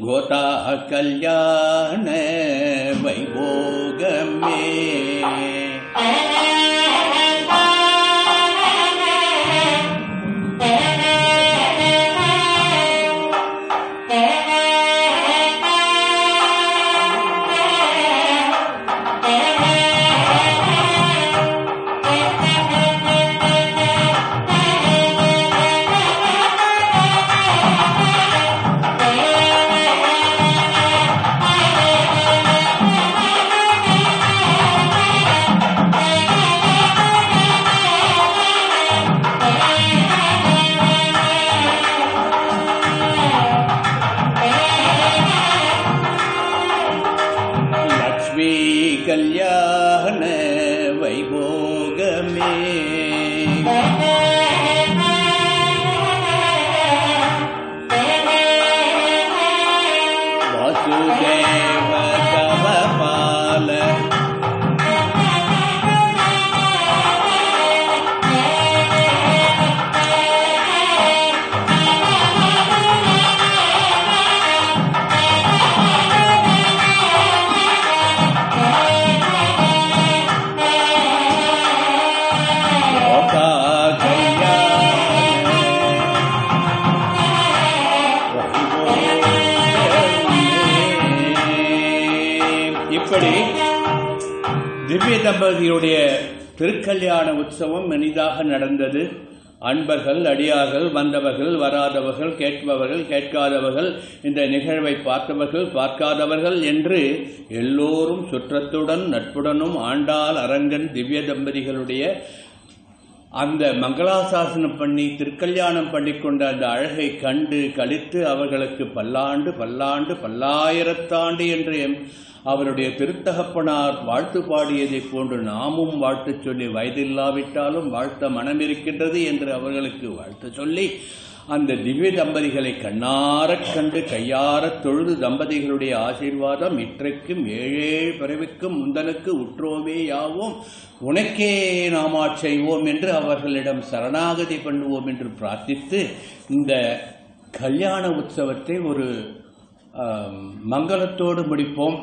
கோதா கல்யாண வைபோகமே கல்யாண வைபோகமே வாசுதேவ தவபால இப்படி திவ்ய தம்பதியுடைய திருக்கல்யாண உற்சவம் இனிதாக நடந்தது. அன்பர்கள், அடியார்கள், வந்தவர்கள், வராதவர்கள், கேட்பவர்கள், கேட்காதவர்கள், இந்த நிகழ்வை பார்த்தவர்கள், பார்க்காதவர்கள் என்று எல்லோரும் சுற்றத்துடன் நட்புடனும் ஆண்டாள் அரங்கன் திவ்ய தம்பதிகளுடைய அந்த மங்களாசாசனம் பண்ணி திருக்கல்யாணம் பண்ணிக்கொண்ட அந்த அழகை கண்டு களித்து அவர்களுக்கு பல்லாண்டு பல்லாண்டு பல்லாயிரத்தாண்டு என்று அவருடைய திருத்தகப்பனார் வாழ்த்து பாடியதைப் போன்று நாமும் வாழ்த்து சொல்லி வயதில்லாவிட்டாலும் வாழ்த்த மனம் இருக்கின்றது என்று அவர்களுக்கு வாழ்த்து சொல்லி அந்த திவ்ய தம்பதிகளை கண்ணாரக் கண்டு கையாரத் தொழுது தம்பதிகளுடைய ஆசீர்வாதம் இற்றைக்கும் ஏழேழு பிறவிக்கும் முந்தனுக்கு உற்றோமே யாவோம் உனக்கே நாமாச் செய்வோம் என்று அவர்களிடம் சரணாகதி பண்ணுவோம் என்று பிரார்த்தித்து இந்த கல்யாண உற்சவத்தை ஒரு மங்களத்தோடு முடிப்போம்.